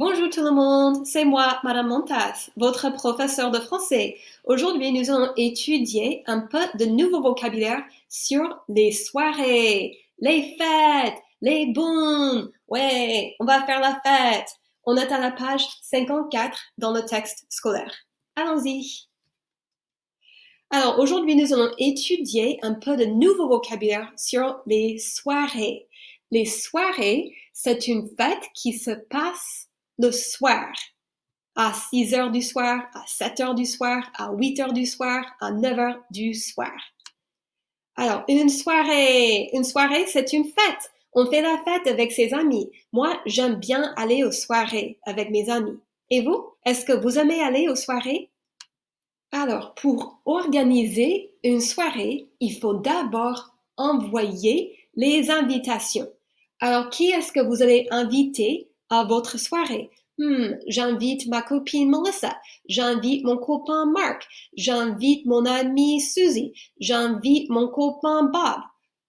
Bonjour tout le monde, c'est moi, Madame Montas, votre professeur de français. Aujourd'hui, nous allons étudier un peu de nouveau vocabulaire sur les soirées, les fêtes, les bons. Ouais, on va faire la fête. On est à la page 54 dans le texte scolaire. Allons-y. Alors, aujourd'hui, nous allons étudier un peu de nouveau vocabulaire sur les soirées. Les soirées, c'est une fête qui se passe le soir, à 6 heures du soir, à 7 heures du soir, à 8 heures du soir, à 9 heures du soir. Alors, une soirée, c'est une fête. On fait la fête avec ses amis. Moi, j'aime bien aller aux soirées avec mes amis. Et vous, est-ce que vous aimez aller aux soirées? Alors, pour organiser une soirée, il faut d'abord envoyer les invitations. Alors, qui est-ce que vous allez inviter à votre soirée? J'invite ma copine Melissa, j'invite mon copain Mark, j'invite mon amie Suzy, j'invite mon copain Bob.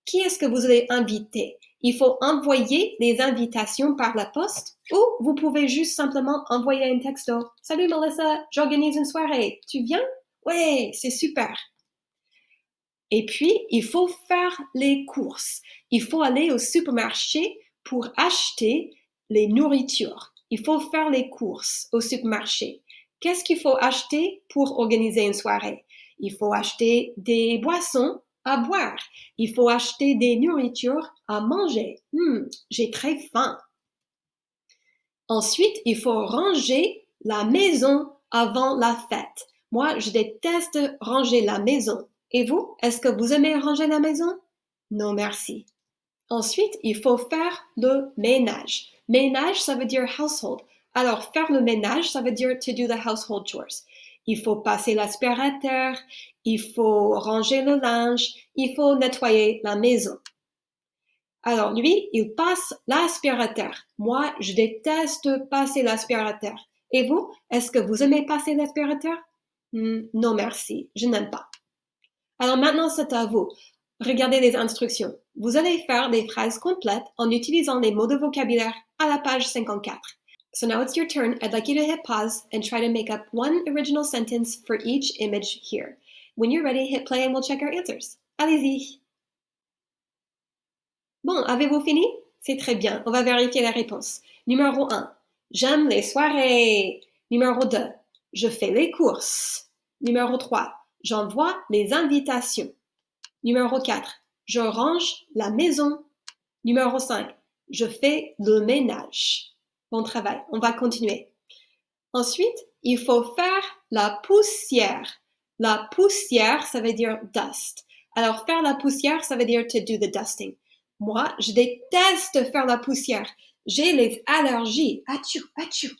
Qui est-ce que vous allez inviter? Il faut envoyer les invitations par la poste ou vous pouvez juste simplement envoyer un texto. Salut Melissa, j'organise une soirée. Tu viens? Ouais, c'est super. Et puis, il faut faire les courses. Il faut aller au supermarché pour acheter les nourritures. Il faut faire les courses au supermarché. Qu'est-ce qu'il faut acheter pour organiser une soirée? Il faut acheter des boissons à boire. Il faut acheter des nourritures à manger. J'ai très faim. Ensuite, il faut ranger la maison avant la fête. Moi, je déteste ranger la maison. Et vous, est-ce que vous aimez ranger la maison? Non, merci. Ensuite, il faut faire le ménage. Ménage, ça veut dire household. Alors, faire le ménage, ça veut dire to do the household chores. Il faut passer l'aspirateur, il faut ranger le linge, il faut nettoyer la maison. Alors, lui, il passe l'aspirateur. Moi, je déteste passer l'aspirateur. Et vous, est-ce que vous aimez passer l'aspirateur? Non, merci, je n'aime pas. Alors maintenant, c'est à vous. Regardez les instructions. Vous allez faire des phrases complètes en utilisant les mots de vocabulaire à la page 54. So now it's your turn. I'd like you to hit pause and try to make up one original sentence for each image here. When you're ready, hit play and we'll check our answers. Allez-y. Bon, avez-vous fini? C'est très bien. On va vérifier la réponse. Numéro 1. J'aime les soirées. Numéro 2. Je fais les courses. Numéro 3. J'envoie les invitations. Numéro 4. Je range la maison. Numéro 5. Je fais le ménage. Bon travail. On va continuer. Ensuite, il faut faire la poussière. La poussière, ça veut dire dust. Alors, faire la poussière, ça veut dire to do the dusting. Moi, je déteste faire la poussière. J'ai les allergies. Achou, achou.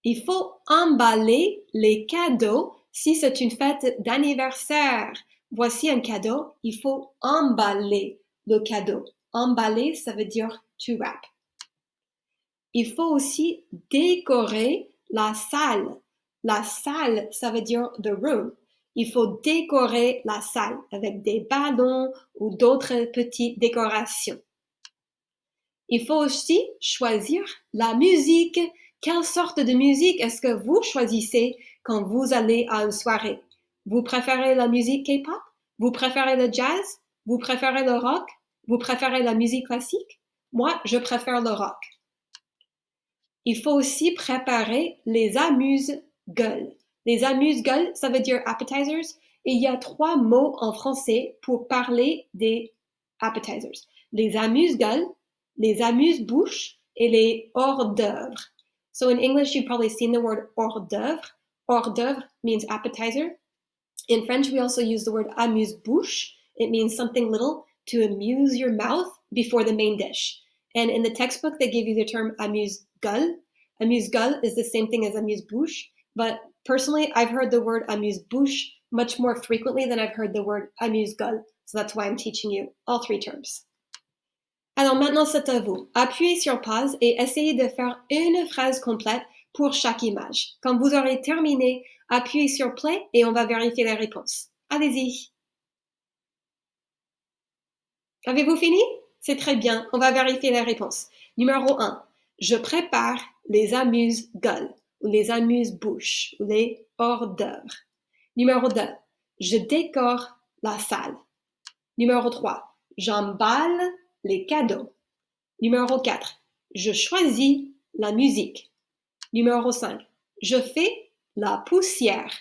Il faut emballer les cadeaux si c'est une fête d'anniversaire. Voici un cadeau. Il faut emballer le cadeau. Emballer, ça veut dire to wrap. Il faut aussi décorer la salle. La salle, ça veut dire the room. Il faut décorer la salle avec des ballons ou d'autres petites décorations. Il faut aussi choisir la musique. Quelle sorte de musique est-ce que vous choisissez quand vous allez à une soirée? Vous préférez la musique K-pop? Vous préférez le jazz? Vous préférez le rock? Vous préférez la musique classique? Moi, je préfère le rock. Il faut aussi préparer les amuse-gueules. Les amuse-gueules, ça veut dire appetizers. Et il y a 3 mots en français pour parler des appetizers. Les amuse-gueules, les amuse-bouches et les hors d'œuvre. So in English, you've probably seen the word hors d'œuvre. Hors d'œuvre means appetizer. In French, we also use the word amuse-bouche. It means something little to amuse your mouth before the main dish. And in the textbook, they give you the term amuse-gueule. Amuse-gueule is the same thing as amuse-bouche. But personally, I've heard the word amuse-bouche much more frequently than I've heard the word amuse-gueule. So that's why I'm teaching you all 3 terms. Alors maintenant, c'est à vous. Appuyez sur pause et essayez de faire une phrase complète pour chaque image. Quand vous aurez terminé, appuyez sur play et on va vérifier la réponse. Allez-y. Avez-vous fini? C'est très bien. On va vérifier la réponse. Numéro 1. Je prépare les amuse-gueules ou les amuse-bouches ou les hors-d'œuvre. Numéro 2, je décore la salle. Numéro 3, j'emballe les cadeaux. Numéro 4, je choisis la musique. Numéro 5, je fais la poussière.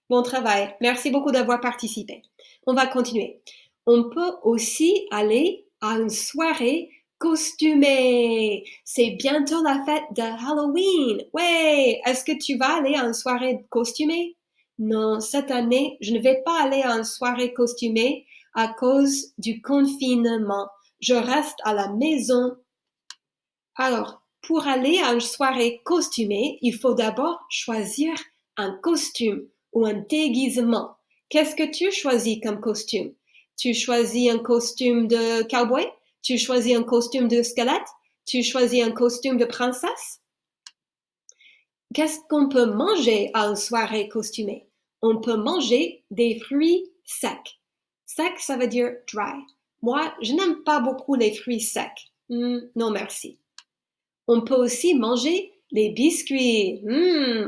Bon travail, merci beaucoup d'avoir participé. On va continuer. On peut aussi aller à une soirée costumée. C'est bientôt la fête de Halloween. Ouais, est-ce que tu vas aller à une soirée costumée? Non, cette année, je ne vais pas aller à une soirée costumée à cause du confinement. Je reste à la maison. Alors, pour aller à une soirée costumée, il faut d'abord choisir un costume ou un déguisement. Qu'est-ce que tu choisis comme costume? Tu choisis un costume de cowboy? Tu choisis un costume de squelette? Tu choisis un costume de princesse? Qu'est-ce qu'on peut manger à une soirée costumée? On peut manger des fruits secs. Sec, ça veut dire dry. Moi, je n'aime pas beaucoup les fruits secs. Non, merci. On peut aussi manger les biscuits.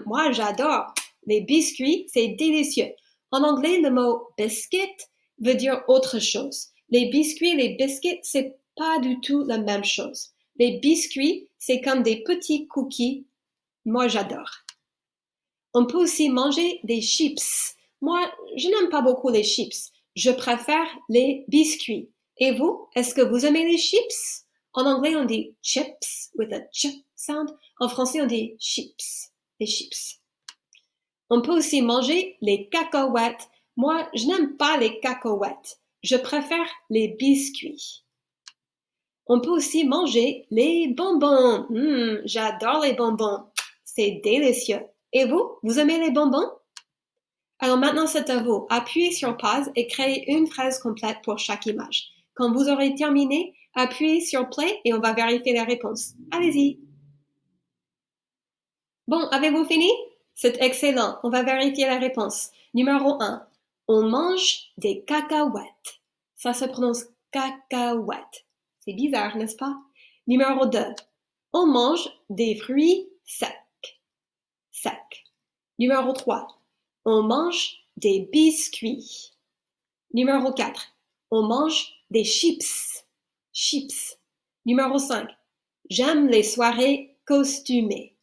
Moi, j'adore. Les biscuits, c'est délicieux. En anglais, le mot biscuit veut dire autre chose. Les biscuits et les biscuits, c'est pas du tout la même chose. Les biscuits, c'est comme des petits cookies. Moi, j'adore. On peut aussi manger des chips. Moi, je n'aime pas beaucoup les chips. Je préfère les biscuits. Et vous, est-ce que vous aimez les chips? En anglais, on dit chips with a ch sound. En français, on dit chips. Les chips. On peut aussi manger les cacahuètes. Moi, je n'aime pas les cacahuètes. Je préfère les biscuits. On peut aussi manger les bonbons. J'adore les bonbons. C'est délicieux. Et vous, vous aimez les bonbons? Alors maintenant, c'est à vous. Appuyez sur pause et créez une phrase complète pour chaque image. Quand vous aurez terminé, appuyez sur play et on va vérifier les réponses. Allez-y. Bon, avez-vous fini? C'est excellent. On va vérifier la réponse. Numéro 1. On mange des cacahuètes. Ça se prononce cacahuètes. C'est bizarre, n'est-ce pas? Numéro 2. On mange des fruits secs. Secs. Numéro 3. On mange des biscuits. Numéro 4. On mange des chips. Chips. Numéro 5. J'aime les soirées costumées.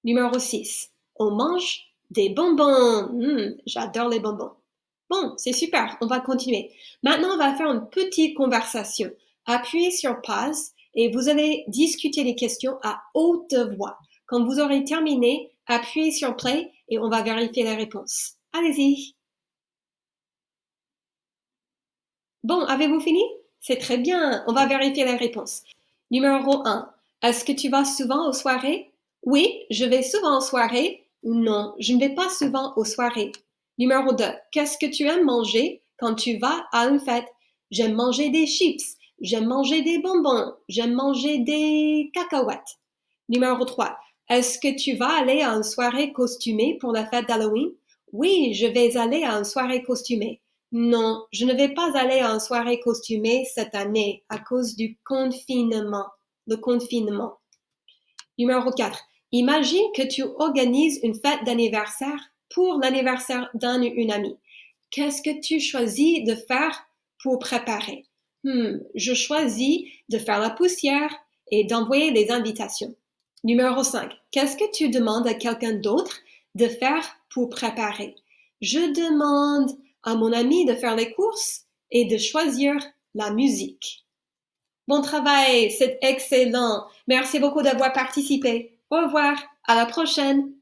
Numéro 6. On mange des bonbons. J'adore les bonbons. Bon, c'est super. On va continuer. Maintenant, on va faire une petite conversation. Appuyez sur pause et vous allez discuter les questions à haute voix. Quand vous aurez terminé, appuyez sur play et on va vérifier la réponse. Allez-y. Bon, avez-vous fini? C'est très bien. On va vérifier la réponse. Numéro 1. Est-ce que tu vas souvent aux soirées? Oui, je vais souvent aux soirées. Non, je ne vais pas souvent aux soirées. Numéro 2. Qu'est-ce que tu aimes manger quand tu vas à une fête? J'aime manger des chips. J'aime manger des bonbons. J'aime manger des cacahuètes. Numéro 3. Est-ce que tu vas aller à une soirée costumée pour la fête d'Halloween? Oui, je vais aller à une soirée costumée. Non, je ne vais pas aller à une soirée costumée cette année à cause du confinement. Le confinement. Numéro 4. Imagine que tu organises une fête d'anniversaire pour l'anniversaire d'un ou une amie. Qu'est-ce que tu choisis de faire pour préparer? Je choisis de faire la poussière et d'envoyer les invitations. Numéro 5. Qu'est-ce que tu demandes à quelqu'un d'autre de faire pour préparer? Je demande à mon ami de faire les courses et de choisir la musique. Bon travail, c'est excellent. Merci beaucoup d'avoir participé. Au revoir, à la prochaine.